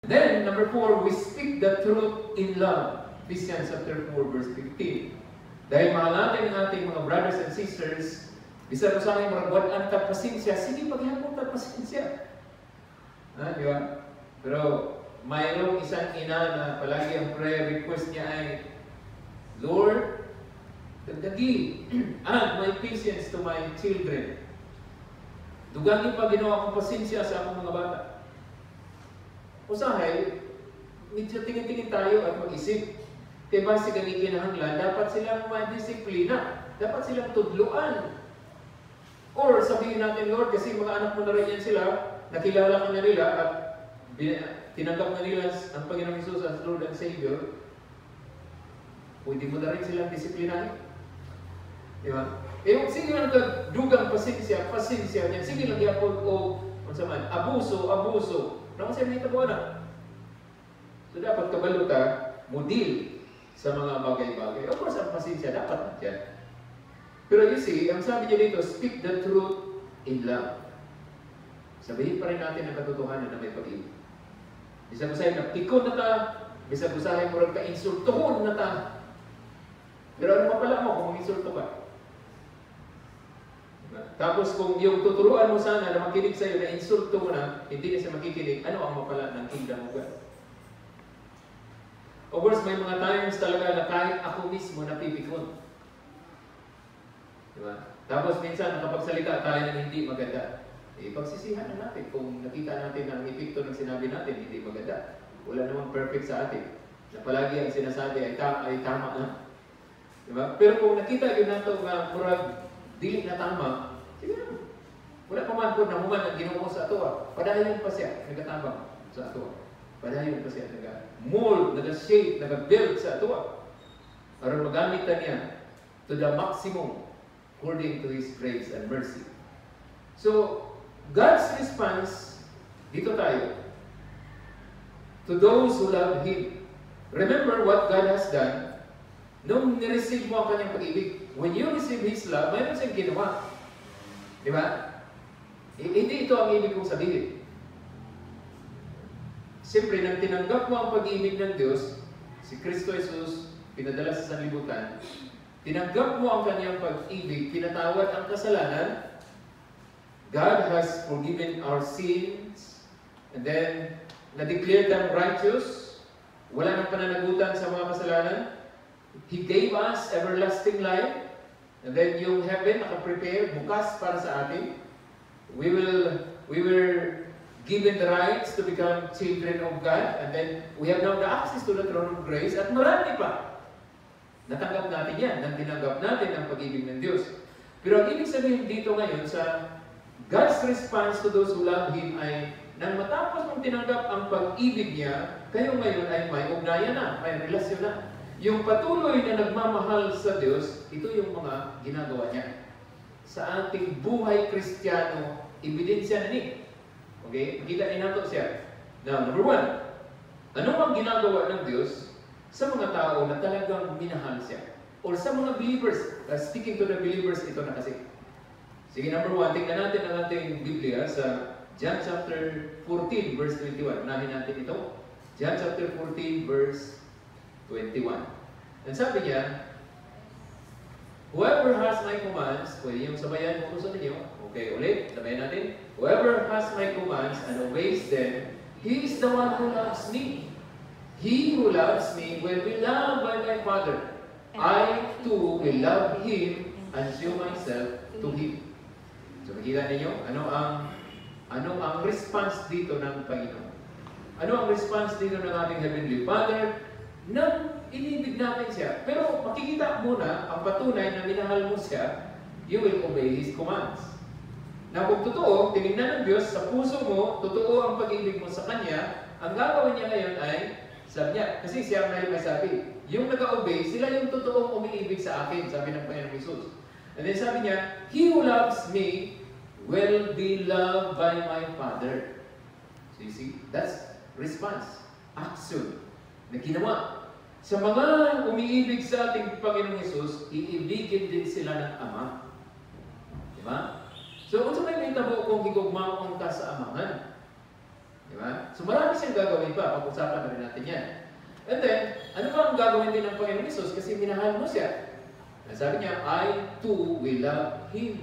Then, number 4, we speak the truth in love. Ephesians chapter 4, verse 15. Dahil mahal natin ang ating mga brothers and sisters, bisa ko sa akin maragwad ang tapasensya, sige paghihapon tapasensya. Di ba? Pero mayroong isang ina na palagi ang prayer request niya ay, Lord, dagdagi add my patience to my children. Dugangin pa ginawa kong pasensya sa akong mga bata. Usahay, medyo tingin-tingin tayo at mag-isip. Kaya base kami kinahanglan, dapat silang madisiplina. Dapat silang tudluan. Or sabihin natin, Lord, kasi mga anak mo na rin yan sila, nakilala ka na nila at tinanggap na nila ang Panginoong Hesus as Lord and Savior, pwede mo na rin silang disiplinahin. Di ba? Eh, sige lang dugang pasensya niya. Sige lang yapon o abuso. Naman siya may tabuan na. So dapat kabaluta, mudil sa mga bagay-bagay. Of course, ang pasensya dapat nandiyan. Pero you see, ang sabi niya dito, speak the truth in love. Sabihin pa rin natin ang katotohanan na may pag-ibig. Bisa ko sa'yo na pikon na ta, bisa ko sa'yo mo rin ka-insultohon na ta. Pero ano mapala mo kung insulto ka? Tapos kung yung tuturuan mo sana na makinig sa'yo na insulto mo na, hindi na siya makikinig, ano ang mapala ng kingdom of God? Of course, may mga times talaga na kahit ako mismo napipikon. Diba? Tapos minsan nakapagsalita tayo ng hindi maganda. Pagsisihan na natin kung nakita natin na ang epekto ng sinabi natin hindi maganda. Wala namang perfect sa atin. Na palagi ang sinasabi ay tama na. Diba? Pero kung nakita yun nato na murag dili na tama, sige na. Wala pa man po na human ang ginawa sa ato. Padayon pa siya, nagatabang sa ato. Padayon pa siya, nag-mold, nag-shape, nag-build sa ato. Para magamit na niya to the maximum according to His grace and mercy. So, God's response, dito tayo, to those who love Him. Remember what God has done. Nung nireceive mo ang kanyang pag-ibig, when you receive His love, mayroon siyang ginawa. Di ba? Hindi ito ang ibig kong sabihin. Siyempre, nang tinanggap mo ang pag-ibig ng Diyos, si Kristo Jesus, pinadala sa sanlibutan, tinanggap mo ang kanyang pag-ibig, pinatawad ang kasalanan, God has forgiven our sins, and then, na-declare them righteous, wala nang pananagutan sa mga kasalanan, He gave us everlasting life, and then yung heaven naka-prepare, bukas para sa atin. We were given the rights to become children of God, and then we have now the access to the throne of grace, at marami pa. Natanggap natin yan, nang tinanggap natin ang pag-ibig ng Diyos. Pero ang ibig sabihin dito ngayon sa God's response to those who love Him ay, nang matapos mong tinanggap ang pag-ibig niya, kayo ngayon ay may ugnayan na, may relasyon na. Yung patuloy na nagmamahal sa Diyos, ito yung mga ginagawa niya. Sa ating buhay Kristiyano, ebidensya na ni. Okay? Makita ni nato siya. Now, number 1, ano ang ginagawa ng Diyos sa mga tao na talagang minahal siya? Or sa mga believers, speaking to the believers, ito na kasi. Sige, number 1, tingnan natin ang ating Biblia sa John chapter 14, verse 21. Unahin natin ito. John chapter 14, verse 21. And sabi niya, whoever has my commands, pwede yung sabayan kung gusto ninyo. Okay, ulit, sabayan natin. Whoever has my commands and obeys them, he is the one who loves me. He who loves me will be loved by my Father. I too will love him and show myself to him. So makita ninyo, ano ang response dito ng Panginoon? Ano ang response dito ng ating Heavenly Father? Nang inibig natin siya. Pero makikita muna ang patunay na minahal mo siya, you will obey His commands. Na kung totoo, tinignan ng Diyos sa puso mo, totoo ang pag-ibig mo sa Kanya, ang gagawin niya ngayon ay, sabi niya, kasi siya ngayon may sabi, yung nag-obey, sila yung totoong umiibig sa akin, sabi ng Panginoong Jesus. And then sabi niya, he who loves me will be loved by my Father. So you see, that's response, action, na ginawa. Sa mga umiibig sa ating Panginoong Jesus, iibigin din sila ng Ama. Diba? So, kung sa may tabo kung higugmaon ka sa Amahan, Di ba? So marami siyang gagawin pa. Pag-usapan na rin natin yan. And then, ano ba ang gagawin din ng Panginoon Jesus? Kasi minahal mo siya. Sabi niya, I too will love Him.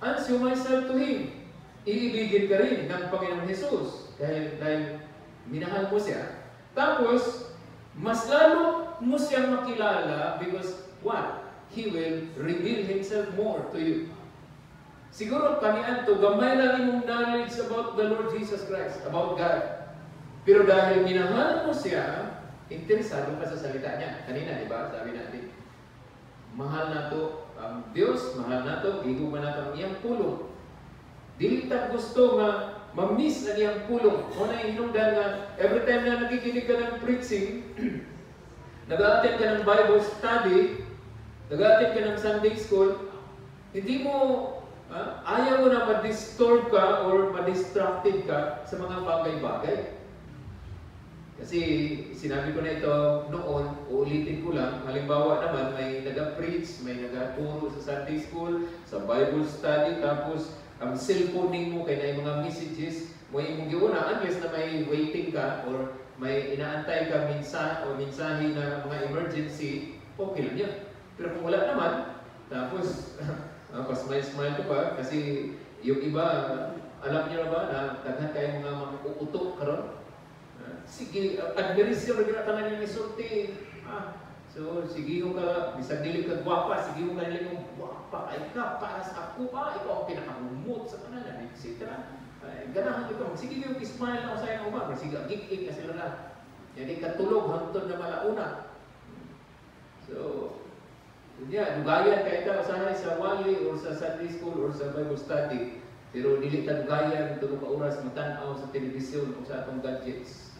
Answer myself to Him. Iibigin ka rin ng Panginoon Jesus. Dahil minahal mo siya. Tapos, mas lalo mo siyang makilala because what? He will reveal Himself more to you. Siguro kanian to, gamay lang yung knowledge about the Lord Jesus Christ, about God. Pero dahil minahal mo siya, interesado ka sa salita niya. Kanina, di ba? Sabi natin, mahal na to ang Diyos, mahal na to, giguman na to ang iyang pulong. Dili ta gusto nga ma-miss ang iyang pulong. O na hinungdan nga, every time na nakikinig ka ng preaching, nag-attend ka ng Bible study, nag-attend ka ng Sunday school, hindi mo, ayaw mo na ma-disturb ka or ma-distracted ka sa mga bagay-bagay. Kasi sinabi ko na ito noon, uulitin ko lang, halimbawa naman may nag-preach, may nag-turo sa Sunday school, sa Bible study, tapos ang cellphone mo kay na yung mga messages, mo yung giuna, unless na may waiting ka or may inaantay ka mensahe na mga emergency, okay lang yan. Pero kung wala naman, tapos pasmile-smile ko pa kasi yung iba, alam niyo na ba na daghan kayo mga uutok karon? Sige, admirisyon na ginatanan niyo ni Sulti. So, sige yung ka, bisag dili ka gwapa, sige yung kanila yung gwapa, ay ka, para sa ako ikaw ang pinakamumot sa kanan, etc. Ganahan ito, sige yung ismile na ako sa iyong umar, sige, gig-gig na sila na. Yan katulog, hantod na malauna. So, dugayan kayo ka usahay sa wali or sa Sunday school or sa Bible study, pero dili ka dugayan, tulog ka oras, matanaw sa telebisyon o sa atong gadgets.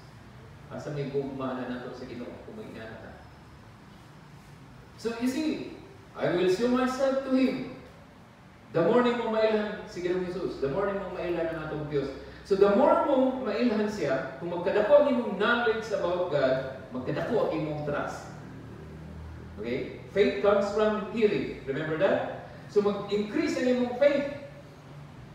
Asa may gugma na nato sa Ginoo kung may inanata. So you see, I will show myself to Him. The morning mo mailhan si Ginoong Jesus, the morning mo mailhan ang atong Diyos. So the more mo mailhan siya, kung magkadako ang imong knowledge about God, magkadako ang imong trust. Okay? Faith comes from hearing. Remember that? So mag-increase ang imong faith.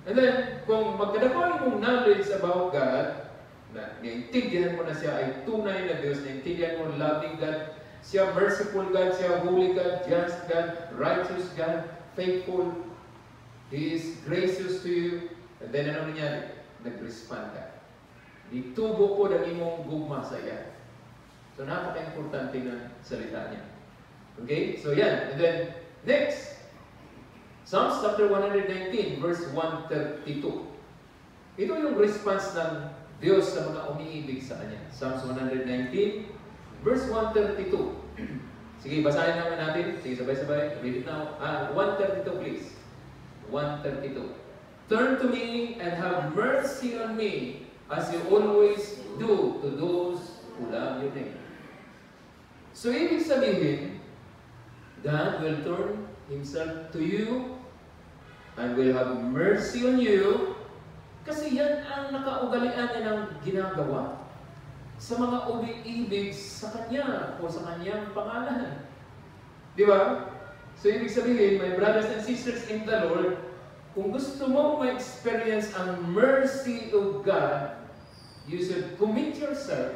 And then, kung magkadako ang imong knowledge about God, na naintindihan mo na siya ay tunay na Diyos, naintindihan mo loving God, siya merciful God, siya holy God, just God, righteous God, faithful, He is gracious to you, and then ano nangyari? Nag-respond ka. Ditubo po ng imong gugma sa iya. So napaka-importante ng salita niya. Okay? So yan. And then, next. Psalms chapter 119, verse 132. Ito yung response ng Diyos sa mga umiibig sa Kanya. Psalms 119, verse 132. Sige, basahin naman natin. Sige, sabay-sabay. Read it now. 132 please. 132. Turn to me and have mercy on me as you always do to those who love your name. So, ibig sabihin, God will turn Himself to you and will have mercy on you kasi yan ang nakaugalian niya ng ginagawa sa mga umiibig sa Kanya o sa Kanyang pangalan. Di ba? So, ibig sabihin, my brothers and sisters in the Lord, kung gusto mo ma-experience ang mercy of God, you should commit yourself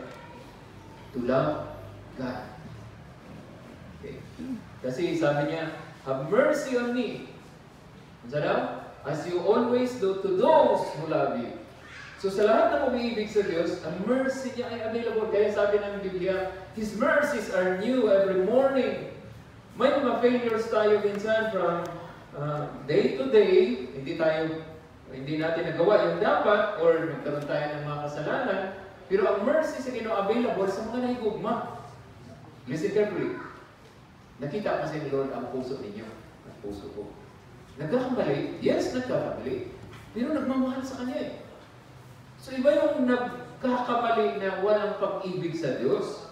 to love God. Okay. Kasi sabi niya, have mercy on me. Ano daw? As you always do to those who love you. So sa lahat ng umiibig sa Diyos, ang mercy niya ay available. Kaya sabi ng Biblia, His mercies are new every morning. May mga failures tayo minsan from day to day, hindi natin nagawa yung dapat or nagkaroon tayo ng mga kasalanan, pero ang mercy sa Ginoo available sa mga nahigugma. Listen carefully. Nakita kasi ni Lord ang puso ninyo, ang puso ko. Nagkakamali? Yes, nagkakamali. Pero nagmamahal sa Kanya eh. So iba yung nagkakamali na walang pag-ibig sa Diyos.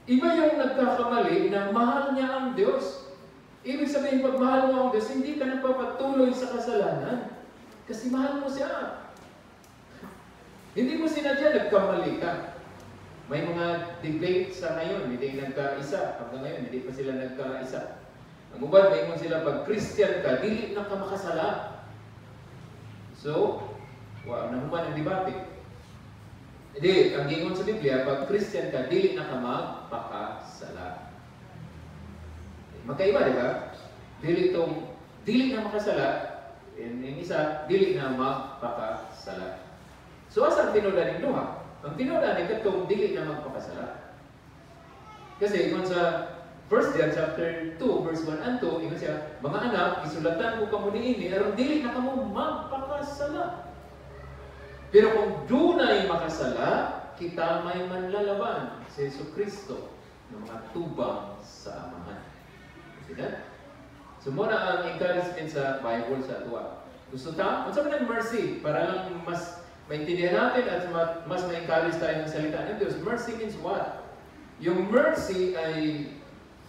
Iba yung nagkakamali na mahal niya ang Diyos. Ibig sabihin, pag mahal mo ang Diyos, hindi ka nagpapatuloy sa kasalanan. Kasi mahal mo siya. Hindi mo sinadya, nagkamali ka. May mga debate sa ngayon, hindi nagkaisa. Hanggang ngayon, hindi pa sila nagkaisa. Ang ubad, may mo sila, pag Christian ka, dili na ka makasala. So, nahuman ang debate. Hindi, ang gingon sa Biblia, pag Christian ka, dili na ka magpakasala. Magkaiba, di ba? Dili na makasala, yung isa, dili na magpakasala. So, asa ang tinudan ng duha? Ang tinudan ay katong dili na magpakasala. Kasi, kung sa 1 John chapter 2, verse 1 and 2, ingon siya, mga anak, isulatan ko kamo niini, aron dili na kamo magpakasala. Pero kung dunay makasala, kita may manlalaban sa Jesucristo ng mga tubang sa amahan. Sige? So, muna ang encouragement sa Bible sa tuwa. Gusto ta? Kung saan ng mercy, para lang mas maintindihan natin at mas ma-encourage tayo ng salita ng Diyos. Mercy means what? Yung mercy ay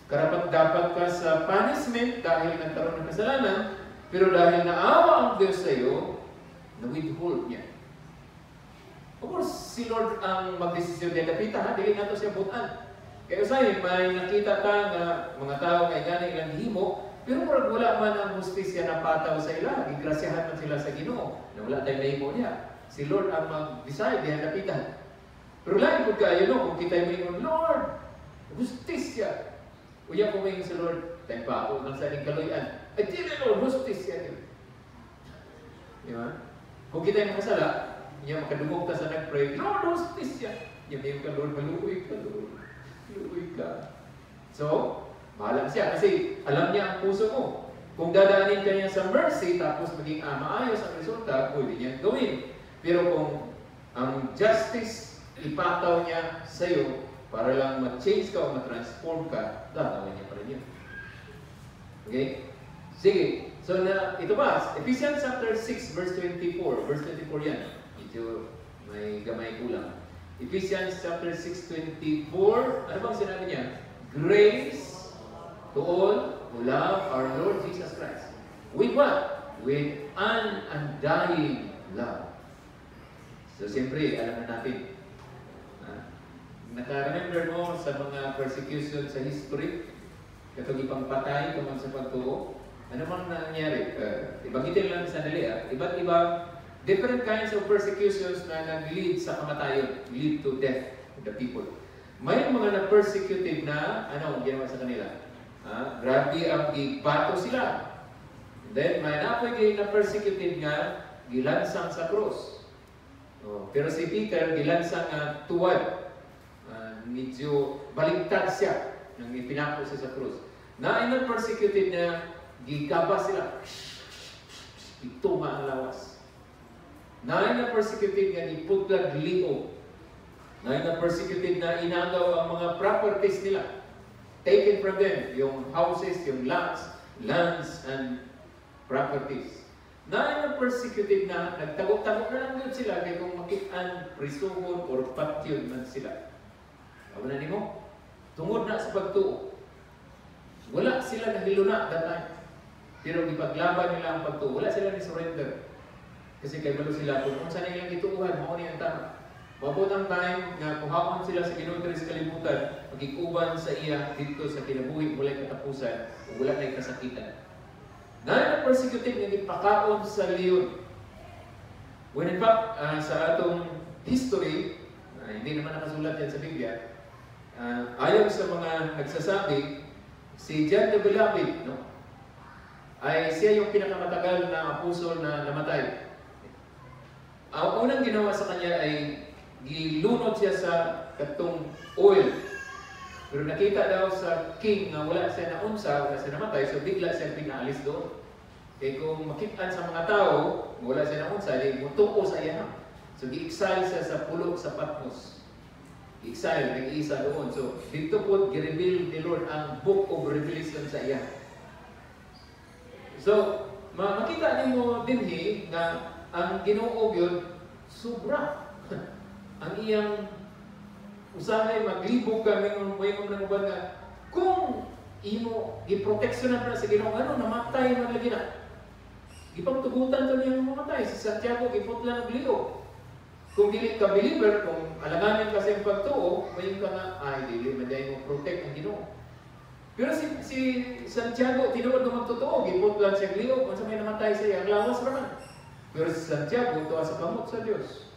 karapat-dapat ka sa punishment dahil nagkaroon ng kasalanan, pero dahil naawa ang Diyos sa iyo, na-withhold niya. Of course, si Lord ang magdesisyon din napita, ha? Dili na ito siya butan. Kaya usahin, may nakita ka na mga tao kay gani ilang himo, pero murag wala man ang justisya na pataw sa ila, igrasyahan man sila sa Ginoo, na wala tayong nahimo niya. Si Lord ang mag-decide, diyan napitan. Pero lagi po kayo, no? Kung kita yung Lord, justisya. Uya po may sa Lord, tayo pa ako, nang sa ating kaloyan. Ay, di na Lord, justisya niyo. Di ba? Kung kita yung makasala, niya makadumog ka sa nag-pray, Lord, justisya. Niya may ka, Lord, maluoy ka, Lord. Maluoy ka. So, bahala siya kasi alam niya ang puso mo. Kung dadaanin ka niya sa mercy, tapos maging maayos ang resulta, pwede niya gawin. Pero kung ang justice ipataw niya sa iyo para lang ma-change ka o ma-transform ka, gagawin niya pa rin yun. Okay? Sige. So, ito pa, Ephesians chapter 6, verse 24. Verse 24 yan. Ito may gamay kulang. Ephesians chapter 6:24. Ano bang sinabi niya? Grace to all who love our Lord Jesus Christ. With what? With an undying love. So, siyempre, alam na natin. Naka-remember mo sa mga persecution sa history? Katong ipang patay, kamang sa pagtuo. Ano bang nangyari? Ibagitin lang sa dali. Iba't ibang different kinds of persecutions na nag-lead sa kamatayon, lead to death of the people. May mga na-persecuted na, ginawa sa kanila? Grabe ang ibato sila. Then, may na-persecuted nga, gilansang sa cross. Pero si Peter, gilansang tuwad. Medyo baligtad siya nang ipinako siya sa cross. Na-persecuted na, gigaba sila. Ituma ang lawas. Na-persecuted nga iputlag liog. Na-persecuted na inagaw ang mga properties nila. Taken from them, yung houses, yung lands and properties. Na-persecuted na, nagtagok-tagok na lang yun sila kaya kung makitaan, prisuhon, or patyon man sila. Awa na mo? Tungod na sa pagtuo. Wala sila nahiluna that time. Pero ipaglaban nila ang pagtuo. Wala sila ni-surrender. Kasi kay balo sila, kung saan nilang ituuhan, mauni ang tama. Mabot ang time na kuhaon sila sa Ginoo sa kalibutan, magikuban sa iya dito sa kinabuhi, walay katapusan, o wala na kasakitan. Na-persecuted nga ipakaon sa leon. When in fact, sa atong history, hindi naman nakasulat yan sa Biblia, ayon sa mga nagsasabi, si John the Beloved, ay siya yung pinakamatagal na apostol na namatay. Ang unang ginawa sa kanya ay gilunod siya sa katong oil. Pero nakita daw sa king na wala siya naunsa, wala siya namatay, so bigla siya pinaalis doon. Kaya kung makitaan sa mga tao, wala siya naunsa, di mutuo sa iya. So gi-exile siya sa pulog sa Patmos. Exile, nag-iisa doon. So dito po, gi-reveal ni Lord ang Book of Revelation sa iya. So, makita niyo din na ang Ginoo yun, sobra. Ang iyang usahay, maglibog ka, may ng uban nga, kung imo, giproteksyonan na sa Ginoo, namatay man lagi na. Gipagtugutan to niyang mamatay. Si Santiago, giputlan ng liog. Kung dili ka believer, kung alanganin kasi ang pagtuo, may ka nga, dili, maday mo protect ang Ginoo. Pero si Santiago, tinuod naman totoo, giputlan siya liog, kung sa may namatay siya, ang lawas naman. Pero si Santiago, tuwa sa kamot sa Diyos.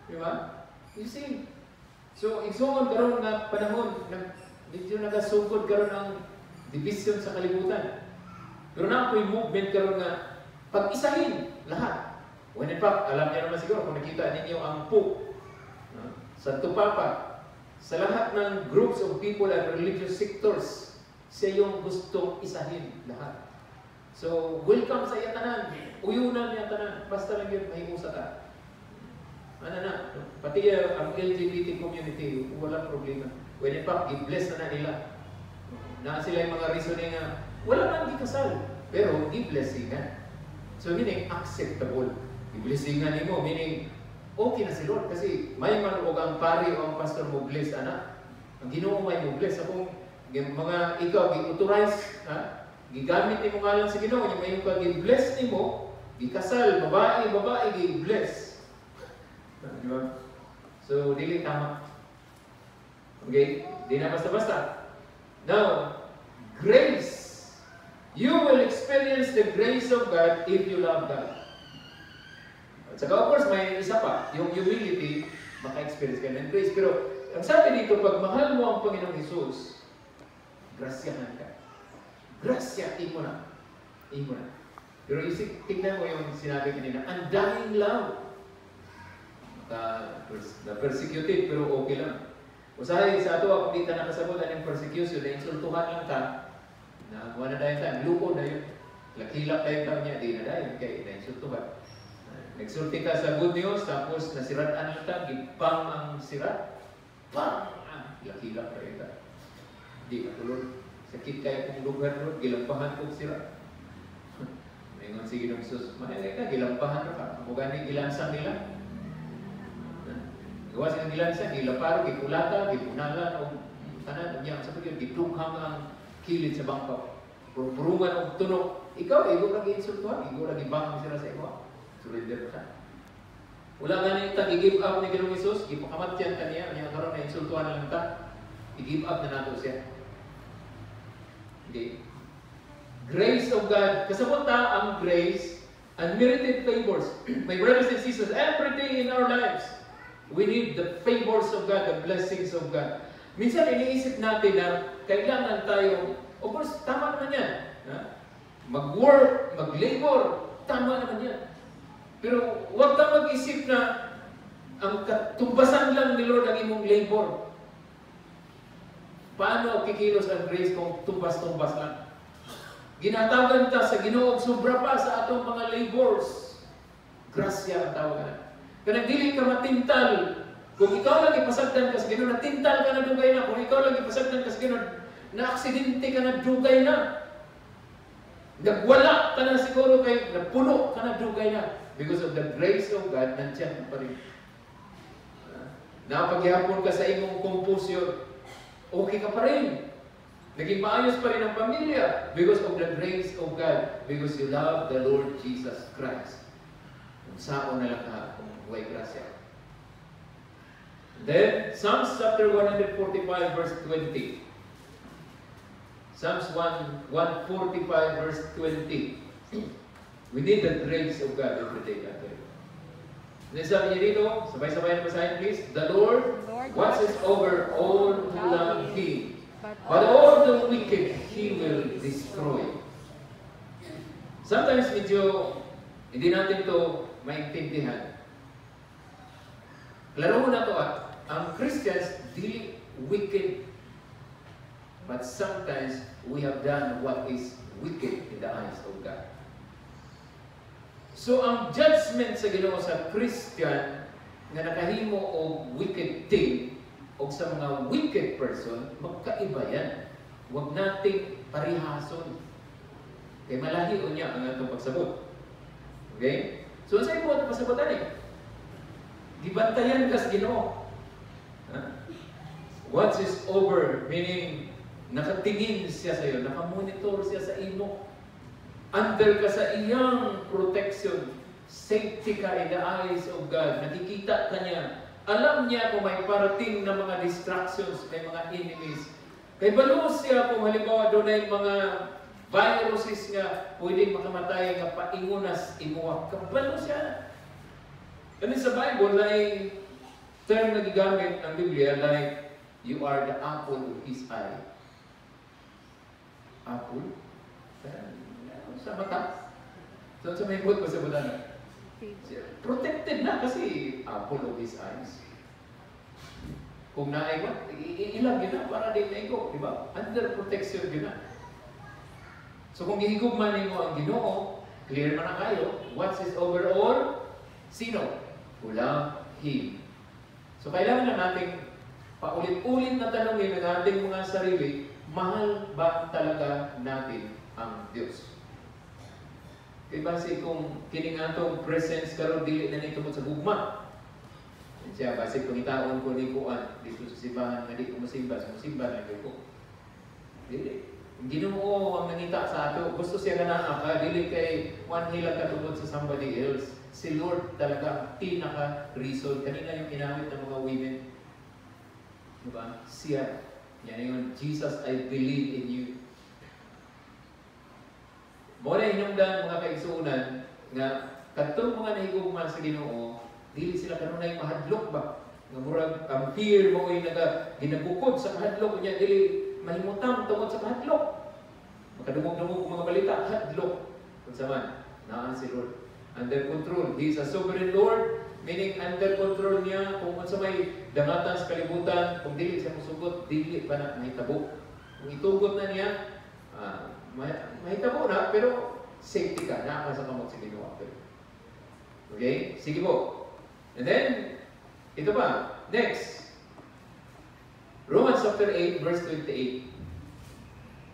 Di ba? You see? So, igsungon karon nga panahon, medyo nagasugod karon ang division sa kalibutan. Pero na ako'y movement karon nga pag-isahin lahat. When in fact, alam niyo naman siguro kung nakita ninyo ang Pope, Santo Papa, sa lahat ng groups of people and religious sectors, siya yung gustong isahin lahat. So, welcome sa iya tanan. Uyunan niya tanan. Basta lang yun, mahiusa ka. Ano na, pati ang LGBT community, walang problema. When in fact, i-bless na nila. Na sila yung mga reasoning nga, wala man di kasal, pero i-blessingan. So, meaning, acceptable. I-blessingan mo, meaning, okay na si Lord. Kasi may man o ang pari o ang pastor mo bless, anak. Ang Ginoo may mo bless. Akong mga ikaw, i-authorize, gigamit ni mo nga lang sa Ginoo, yung may pag-i-bless ni mo, ikasal, babae, i-bless. Diba? So, dili tama. Okay? Di na basta-basta. Now, grace. You will experience the grace of God if you love God. At saka, of course, may isa pa. Yung humility, maka-experience ka ng grace. Pero, ang sabi dito, pag mahal mo ang Panginoong Jesus, grasyahan ka. Grasya, imo na. Imo na. Pero isip, tignan mo yung sinabi kanina, undying love. Na-persecuted, pero okay lang. Usahay, sa ato, kung di ka nakasagutan yung persecution, na insultuhan lang ka, na wala na dahil tayo, luko na yun. Lakilak tayo tayo niya, di na dahil, kaya na-insultuhan. Nagsulti ka sa good news, tapos nasiratan lang ka, gipang ang sirat, pang! Lakilak tayo tayo. Di matulog. Sakit kayo kong lugar doon, gilampahan kong sirat. Mayroon si Ginong Sus, mahal ka, gilampahan ka. Kung gani gilansang nila, gawa silang gilansan, gilaparo, gikulata, gipunalan, o tanan, niya, sa pagyan, gidughang ang kilid sa bangkaw. Purungan o tunog. Ikaw, igo lagi insultuhan, igo lagi bangkang sila sa iwa. Surrender ka. Wala nga na yung tag-i-give up ni Ginong Isus, ipakamatyan ka niya, niya karoon na insultuhan lang ta, i-give up na nato siya. Okay. Grace of God. Kasabot ta ang grace, unmerited favors. My brothers and sisters, every day in our lives, we need the favors of God, the blessings of God. Minsan iniisip natin na kailangan tayo, of course, tama naman yan. Mag-work, mag-labor, tama naman yan. Pero huwag kang mag-isip na ang katumbasan lang ni Lord ang imong labor. Paano kikilos ang grace kung tumbas-tumbas lang? Ginatawagan ta sa Ginoo, sobra pa sa atong mga labors. Grasya ang tawagan. Kaya dili ka matintal. Kung ikaw lang ipasagdan ka sa Ginoo, natintal ka na dugay na. Kung ikaw lang ipasagdan ka sa Ginoo, na-aksidente ka na dugay na. Nagwala ka na siguro kay napuno ka na dugay na. Because of the grace of God, nandiyan pa rin. Napaghihapon ka sa imong komposyon, okay ka pa rin. Naging maayos pa rin ang pamilya because of the grace of God. Because you love the Lord Jesus Christ. Kung saan na lang ka, kung huwag grasya. Then, Psalms chapter 145 verse 20. Psalms 145 verse 20. We need the grace of God every day. Then sabi niya dito, sabay-sabay na basahin please. The Lord watches over all who love Him, but all the wicked He will destroy. Sometimes medyo hindi natin to maintindihan. Klaro na to ang Christians dili wicked, but sometimes we have done what is wicked in the eyes of God. So, ang judgment sa Ginoo sa Christian na nakahimo o wicked thing o sa mga wicked person, magkaiba yan. Huwag nating parihason. Kaya malahi o niya ang atong pagsabot. Okay? So, saan mo atong pasabotan eh? Gibantayan ka sa Ginoo. What is over, meaning nakatingin siya sa iyo, nakamonitor siya sa imo. Under ka sa iyang protection, safety ka in the eyes of God. Nakikita ka niya. Alam niya kung may parating na mga distractions, may mga enemies. Kay balo siya kung halimbawa doon ay mga viruses nga pwedeng makamatay nga paingunas imuwak. Kabalo siya. Kasi sa Bible ay term na gigamit ng Biblia like, you are the apple of His eye. Apple? Sa mata? So, sa may buot ko sa bulana. Protected na kasi apple of His eyes. Kung naaiwan, ilag yun na para din na ikaw, di ba? Under protection yun na. So kung gihigugman mo ang Ginoo, clear man na kayo, what's His overall? Sino? Walang Him. So kailangan na natin paulit-ulit na tanongin ng ating mga sarili, mahal ba talaga natin ang Diyos? Kaya base kung kining atong presence karon dili na nito sa gugma. Siya base kung itaon ko ni kuan dito sa simbahan nga di ko musimba na ko. Dili. Ginoo ang nangita sa ato. Gusto siya nga naa ka dili kay one hilang katungod sa somebody else. Si Lord talaga pinaka-reason. Kanina yung inawit ng mga women. Diba? Siya. Yan yung Jesus, I believe in you. Muna hinungdan mga kaigsuunan nga kadtong mga nahigugman sa Ginoo, dili sila kanunay mahadlok ba? Nga murag ang fear mo ay ginagukod sa kahadlok niya dili mahimutang tungod sa kahadlok. Makadumog-dumog mga balita, hadlok. Kung saman, naan si Lord. Under control. He is a sovereign Lord, meaning under control niya kung sa may dangatan sa kalibutan, kung dili siya musugot, dili pa na mahitabo. Kung itugot na niya, mahitabo na, pero safety ka, nakaka sa kamot sa Ginoo. Okay? Sige po. And then, ito pa. Next. Romans chapter 8, verse 28.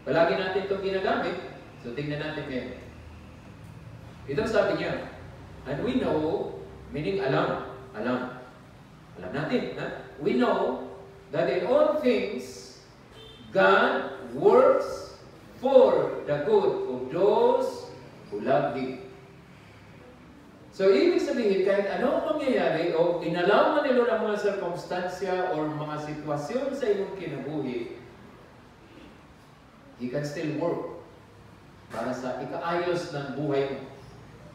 Palagi natin itong ginagamit. So, tingnan natin ngayon. Ito sabi niya. And we know, meaning alam natin. Ha? We know that in all things, God works for the good of those who love Him. So, ibig sabihin, kahit anong mangyayari o inalaw man nila ang mga circumstansya o mga sitwasyon sa iyong kinabuhi, He can still work para sa ikaayos ng buhay mo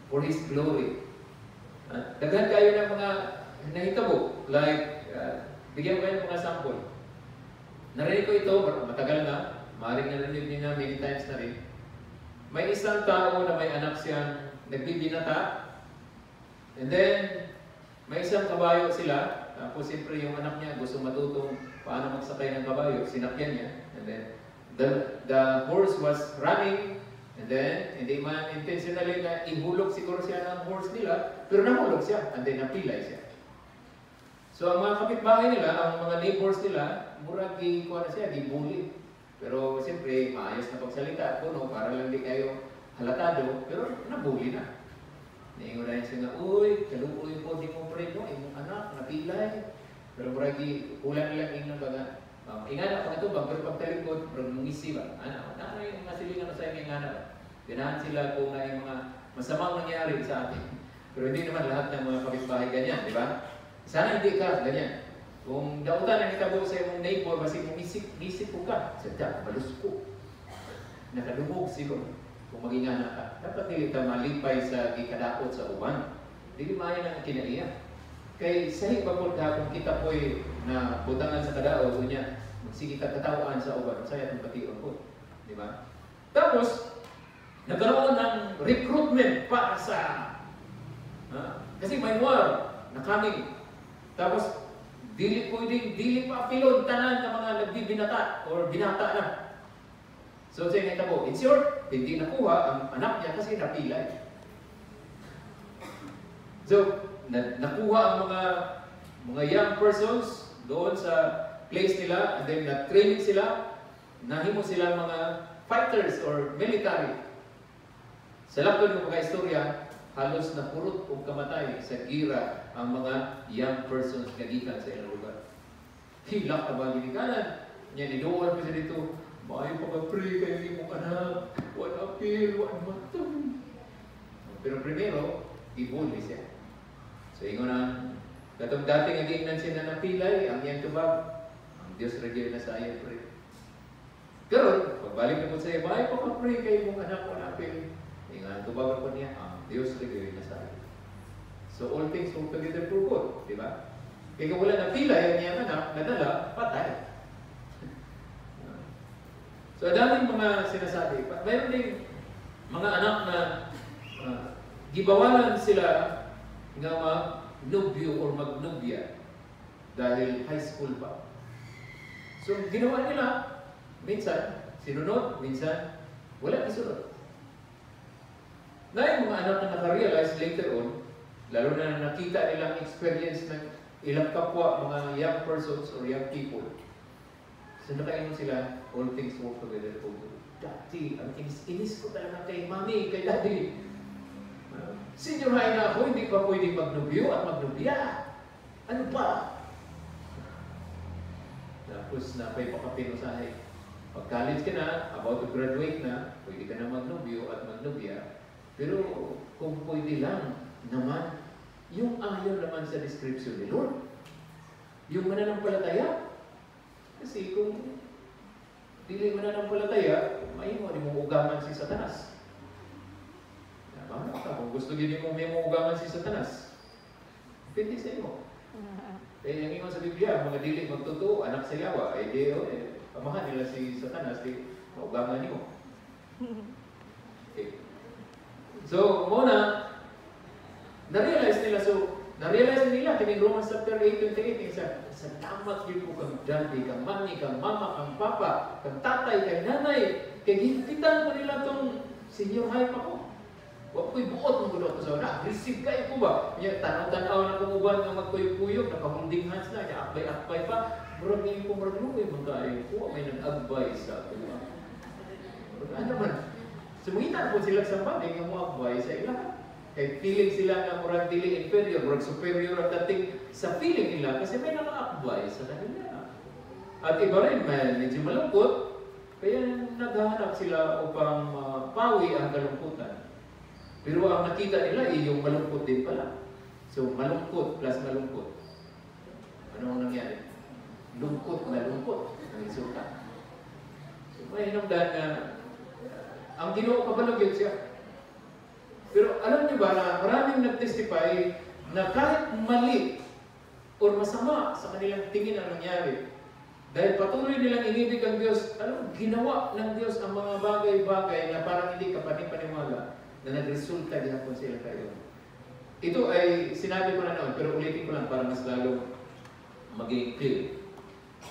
for His glory. Daghan kayo ng mga nahitabo. Like, bigyan ko kayo ng mga sample. Narinig ko ito, matagal na. Maaaring narinig niyo na many times na rin. May isang tao na may anak siyang nagbibinata. And then, may isang kabayo sila. Tapos siyempre yung anak niya gusto matutong paano magsakay ng kabayo. Sinakyan niya. And then, the horse was running. And then, hindi man intentionally na ihulog siguro siya ng horse nila. Pero nahulog siya. And then, napilay siya. So, ang mga kapitbahay nila, ang mga neighbors nila, murag kuha na siya, bully. Pero siyempre, maayos na pagsalita. Puno, para lang di kayo halatado. Pero nabully na. Niingon na siya nga, uy, kaluoy po, di mo pre mo, imong anak, napilay. Pero murag ulan lang ingnan baga. Ingana pa ito ba, pero pagtalikod, pero mungisi ba? Ano yung masilingan sa inyo ingana ba? Ganahan sila kung na yung mga masamang nangyari sa atin. Pero hindi naman lahat ng mga kapitbahay ganyan, di ba? Sana hindi ka ganyan. Kung dautan ang itabo sa iyong neighbor, basi mong isip ko ka, sadya, balus ko. Nakadumog siguro. Kung magingana ka, dapat dili ka malipay sa ikadaot sa uban. Dili maayo ang kinaiya. Kay sahi pa po kung kita po'y na butangan sa kadaot, niya, magsige ka katawaan sa uban, saya itong patiyon po. Di ba? Tapos, nagkaroon ng recruitment para sa kasi may war na coming. Tapos, dili pa pilon tanan ng mga nagbibinata or binata na. So, siya nga po, in short, hindi nakuha ang anak niya kasi napilay. So, nakuha ang mga young persons doon sa place nila, and then na-training sila, nahimo sila mga fighters or military. Sa lakton ng mga istorya, halos napurot o kamatay sa gira ang mga young persons kagikan sa ilang lugar. Hilak na ba ginikanan? Yan, inuwan ko siya dito, maayo pa ka-pray kayo ni mong anak, one appeal, one matang. Pero primero, ibuli siya. So, ingon na, katong dating nagingnan siya na napilay, ang iyang tubag, ang Diyos regyo na sa iyo, pray. Karon, pagbalik na po sa iyo, maayo pa ka-pray kayo mong anak, one appeal. Ingon, tubag ko niya, ang Diyos regyo na sa iyo. So, all things work together for good, di ba? Kaya kung wala na pila, yan niya anak, nadala, patay. So, daming mga sinasabi. Mayroon din mga anak na gibawalan sila nga mag-nubyo or mag-nubya dahil high school pa. So, ginawa nila, minsan, sinunod, minsan, wala isunod. Na yung mga anak na nakarealize later on, lalo na nakita nilang experience ng ilang kapwa, mga young persons or young people, so nakainom sila, all things work together for good. Dati, ang inis ko talaga kay mami, kay daddy. Senior high na ako, hindi pa pwedeng magnubyo at magnubya. Ano ba? Tapos napay pakapinusahay. Pag college ka na, about to graduate na, pwede ka na magnubyo at magnubya. Pero kung pwede lang naman, yung ayon naman sa description ni Lord, yung mananampalataya, kasi kung dili mananampalataya, may mo ugaman si Satanas. Tama ka, kung gusto gini mo may ugaman si Satanas, pwede sa imo. Eh, ang ingon sa Biblia, mga dili magtotoo, anak sa yawa, ay di, pamahan nila si Satanas, di, maugaman niyo. Okay. So, muna, na-realize nila, kining Romans chapter 8:28, sa tamat yun ko kang daddy, kang mami, kang mama, kang papa, kang tatay, kang nanay, kay gintitan ko nila itong senior high pa ko. Huwag ko'y buot ng gulo ko sa una. Receive kayo ko ba? Kaya tanaw-tanaw na kumuban ng magkuyog-kuyog, nakahunding hands na, kaya akbay-akbay pa. Murag ngayon ko, murag lumoy, magkain ko, may nag-advise sa ako. Ano naman? Sumungitan po sila sa bandi, yung mga advice sa ilang. Kaya feeling sila na murag dili inferior, murag superior ang dating sa feeling nila kasi may naka-advise sa kanila. At iba rin, medyo malungkot, kaya naghahanap sila upang pawi ang kalungkutan. Pero ang nakita nila ay yung malungkot din pala. So, malungkot plus malungkot. Ano ang nangyari? Lungkot na lungkot ang resulta. So, may hinamdan na ang Ginoo kabalog siya. Pero alam niyo ba na maraming nag-testify na kahit mali o masama sa kanilang tingin ang nangyari, dahil patuloy nilang inibig ang Diyos, ginawa ng Diyos ang mga bagay-bagay na parang hindi ka panipaniwala na nagresulta din ako sila kayo. Ito ay sinabi ko na noon, pero ulitin ko lang para mas lalo maging clear.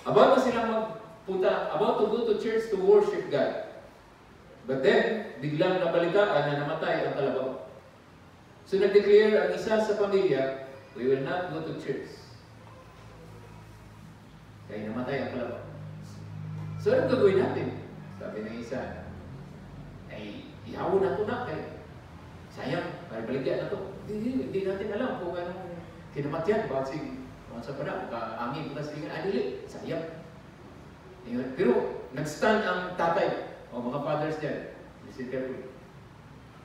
About na silang magpunta, about to go to church to worship God. But then, biglang nabalitaan na namatay ang kalabaw. So nag-declare ang isa sa pamilya, we will not go to church. Kaya namatay ang kalabaw. So anong gagawin natin? Sabi ng isa, ay ihawo na ito na kayo. Sayang, para baligyan na ito. Hindi natin alam kung anong kinamatyan. Bakit sa pana, angin ko na silingan, dili, sayang. Pero nag-stand ang tatay, o mga fathers dyan. Listen carefully.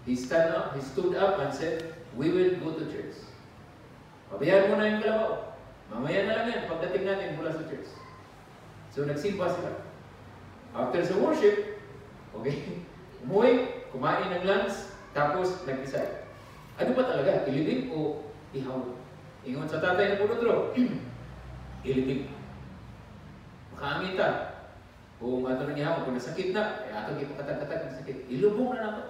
He stood up and said, we will go to church. Pabayaan mo na yung kalabaw. Mamaya na lang yan, pagdating natin mula sa church. So nagsimba sila. After sa worship, okay, umuwi, kumain ng lunch, tapos nag-decide. Ano ba talaga? Ilibig o ihaw? Ingon sa tatay ng punodro, ilibig. Makaangita. Kung ato nang ihaw, kung nasakit na, ato ipakatag-katag ng sakit. Ilubong na nato.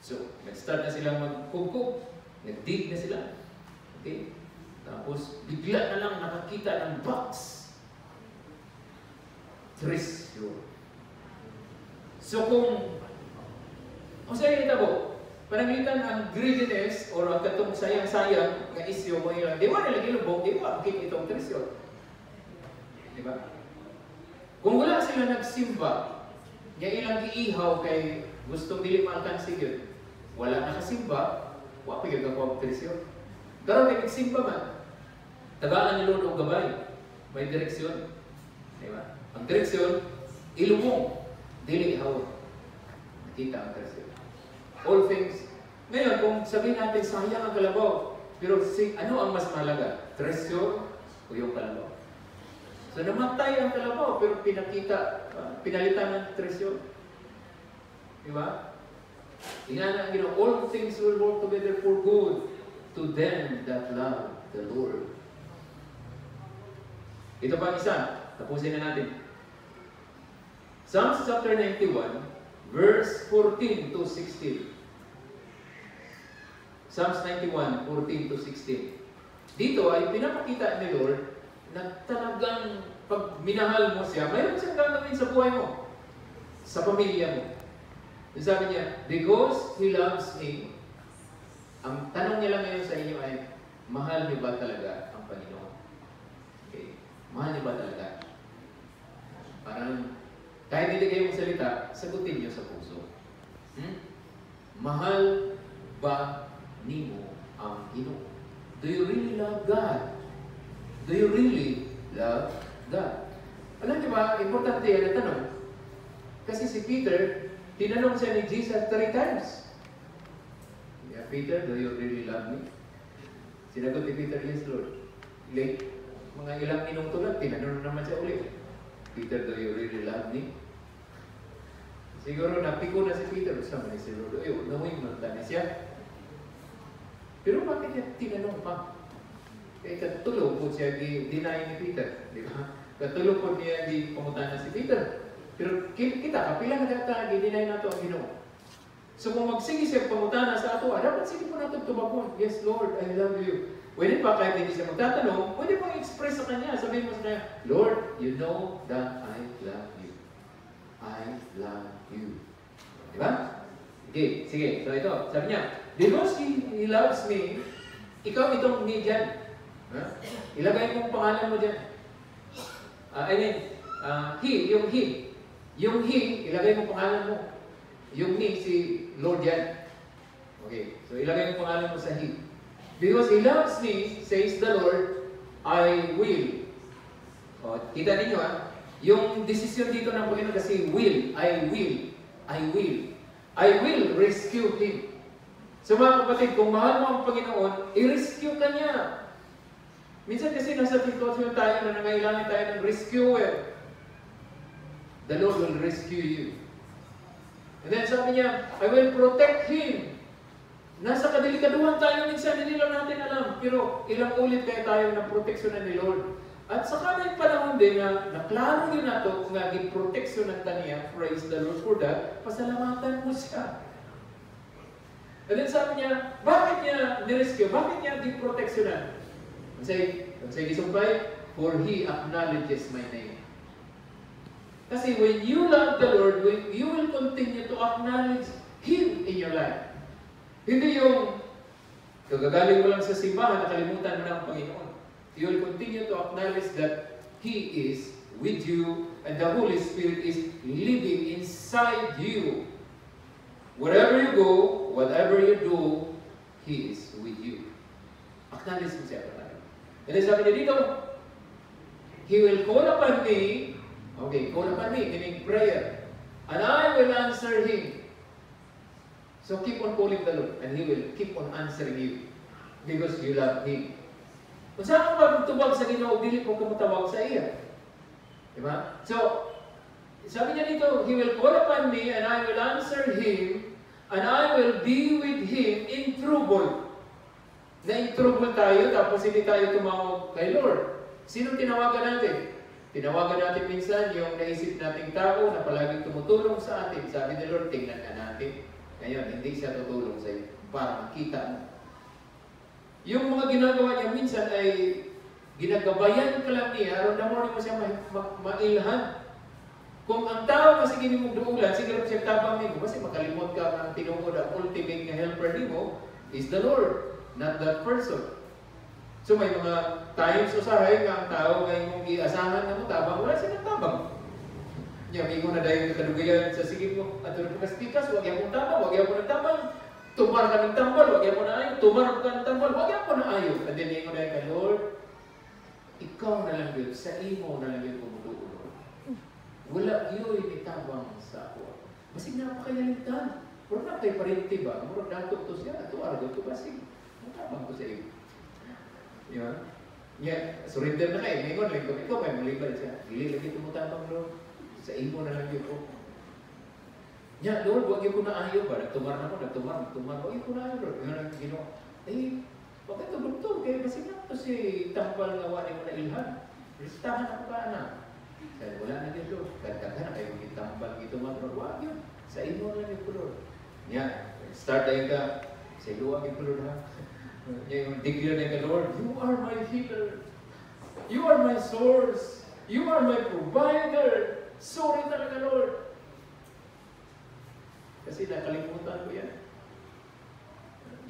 So, nag-start na silang magkugkog, nag-dig na sila. Okay? Tapos, bigla na lang nakakita ng box. Trisyo. So, kung sa'yo itabo, pananglitan ang greediness or ang katong sayang-sayang nga isyo mo ilang, di ba nila ilubong, di ba, bakit itong trisyo? Di ba? Kung wala sila nagsimba, nga ilang iihaw kay gustong dili maalkansi yun, wala nakasimba, wala pa yung gagawang trisyo. Pero kay nagsimba man, tagaan ni Lord o gabay, may direksyon. Di ba? Ang direksyon, ilubong, dili ihaw. Nakita ang trisyo. All things. Ngayon, kung sabihin natin, sayang ang kalabaw, pero ano ang mas mahalaga? Tresyo o yung kalabaw? So namatay ang kalabaw, pero pinalitan ng tresyo. Diba? Tingnan ang ginawa, all things will work together for good to them that love the Lord. Ito pa isa, tapusin na natin. Psalms chapter 91, verse 14 to 16. Psalms 91, 14 to 16. Dito ay pinapakita ni Lord na talagang pag minahal mo siya, mayroon siyang gagawin sa buhay mo, sa pamilya mo. Sabi niya, because He loves me, ang tanong niya lang ngayon sa inyo ay, mahal niyo ba talaga ang Panginoon? Okay. Mahal niyo ba talaga? Parang, kahit hindi kayo magsalita, sagutin niyo sa puso. Mahal ba nimo ang Ginoo? Do you really love God? Do you really love God? Alam niyo ba, importante yan ang tanong. Kasi si Peter, tinanong siya ni Jesus 3 times. Yeah, Peter, do you really love me? Sinagot ni Peter, yes Lord. Late, mga ilang minuto lang, tinanong naman siya ulit. Peter, do you really love me? Siguro napiko na si Peter, sama ni si Lord. Ay, nawin mo na siya. Pero bakit niya tinanong pa? Kaya katulog po siya deny ni Peter. Di ba? Katulog po niya di pumunta na si Peter. Pero kita, kapilang na data, di-deny na ito ang Ginoo. So kung magsige siya pumunta na sa ato, dapat sige po natin tumabon. Yes Lord, I love you. Pwede pa kahit hindi siya magtatanong, pwede mo i-express sa kanya. Sabihin mo sa kanya, Lord, you know that I love you. I love you. Di ba? Okay, sige. So ito, sabi niya, because He loves me, ikaw itong me dyan. Ilagay mo ang pangalan mo dyan. He, yung He. Yung He, ilagay mo ang pangalan mo. Yung me, si Lord yan. Okay, so ilagay mo ang pangalan mo sa He. Because He loves me, says the Lord, I will. O, kita ninyo yung desisyon dito ng Panginoon kasi will, I will, I will. I will rescue Him. So mga kapatid, kung mahal mo ang Panginoon, i-rescue ka niya. Minsan kasi nasa sitwasyon tayo na nangailangan tayo ng rescuer. The Lord will rescue you. And then sabi niya, I will protect Him. Nasa kadelikaduhan tayo minsan, hindi lang natin alam. Pero ilang ulit kaya tayo na proteksyonan ni Lord. At saka may panahon din na naklaro din nato nga giproteksyonan ta niya, praise the Lord for that, pasalamatan mo siya. And then sabi niya, bakit niya nirescue? Bakit niya giproteksyonan? Say gisumpay, for He acknowledges my name. Kasi when you love the Lord, when you will continue to acknowledge Him in your life. Hindi yung kagagaling mo lang sa simbahan, nakalimutan mo na ang Panginoon. You will continue to acknowledge that He is with you and the Holy Spirit is living inside you. Wherever you go, whatever you do, He is with you. Acknowledge mo siya. And then sabi niya dito, He will call upon me, okay, call upon me, meaning prayer, and I will answer Him. So keep on calling the Lord, and He will keep on answering you, because you love Him. Kung saan ka magtubag sa Ginoo, dili po kumutawag sa iya. Diba? So, sabi niya dito, He will call upon me, and I will answer Him, and I will be with Him in trouble. Na-in-trouble tayo, tapos hindi tayo tumawag kay Lord. Sino tinawagan natin? Tinawagan natin minsan yung naisip nating tao na palaging tumutulong sa atin. Sabi ni Lord, tingnan na natin. Ngayon, hindi siya tutulong sa iyo para makita mo. Yung mga ginagawa niya minsan ay ginagabayan ka lang niya, aron na mo siya mailhan. Kung ang tao kasi gini mong duulan, siguro siya tabang nimo, kasi makalimot ka ng tinungod ang ultimate na helper nimo is the Lord, not that person. So may mga times usahay nga ang tao ngay mong iasahan na mo tabang, wala siya tabang. Nya may na dahil kadugayan sa sige mo at pikas, wag yan mong tabang, wag yan mo nagtabang. Tumar ka ng tambal, wag yan mo na ayaw. Tumar ka ng tambal, wag yan mo na ayaw. And then yung na ka, Lord, ikaw na lang yun, sa imo na lang yun kumudulo. Wala yun itabang sa ako. Basig na napakayalintan. Pero na kayo parinti ba? Murag dato to siya, ito argo to basig. Matabang to sa iyo. Yan. Yan, surrender na kayo. Ngayon lang, ikaw may malibad siya. Dili lagi tumutabang, Lord. Sa imo na lang yun po. Ya, Lord, wag yung ko na ayaw ba? Nagtumar na ko, nagtumar. Wag yung ko na ayaw, Lord. Yung nang ginawa. Eh, bakit ito doktor? Kaya kasi nga ito si tambal nga wani mo na ilhan. Listahan ako ka, anak. Sabi, wala na dito. Dagdagan na kayo magitambal dito mga wag yun. Sa imo lang yung kulor. Yan. Start tayo ka. Sa iluwag yung kulor ha. Yung declare na ka, Lord, you are my healer. You are my source. You are my provider. Sorry talaga, Lord. Kasi nakalimutan ko yan.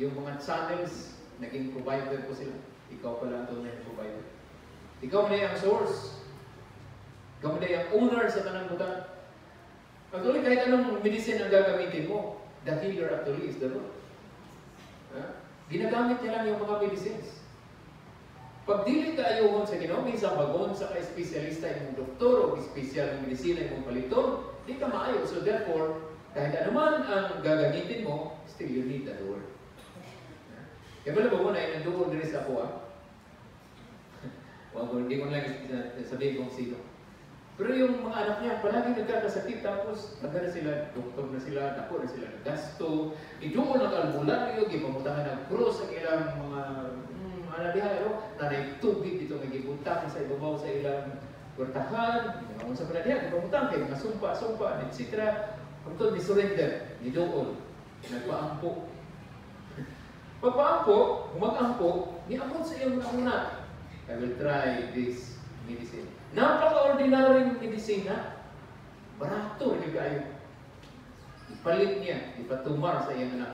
Yung mga channels, naging provider ko sila. Ikaw pala ang tunay na provider. Ikaw na yung source. Ikaw na yung owner sa tanang butan. Actually, kahit anong medicine ang gagamitin mo, the healer actually is the Lord. Ginagamit niya lang yung mga medicines. Pag dili ka ayuhon sa Ginoo, minsan bagon sa ka-espesyalista yung doktor o espesyal ng medisina yung paliton, di ka maayo. So therefore, kahit anuman ang gagamitin mo, still you need the Lord. Kaya pala ba mo na yung nandoon din sa ako hindi ko lang sabihin kung sino. Pero yung mga anak niya, palagi nagkakasakit, tapos taga na sila, doktor na sila, dako na sila gasto, iduko ng albularyo, gipamutahan ng krus sa ilang mga nanay tubig dito nga gibutang sa ibabaw sa ilang kwartahan, ginawa sa paladihan, gipamutang kay mga sumpa, etc. Until ni surrender, ni doon, nagpaampo. Pagpaampo, umag-ampo, niamot sa iyong una. I will try this medicine. Napaka-ordinaryong medisina. Barato rin kayo. Ipalit niya, ipatumar sa iyong anak.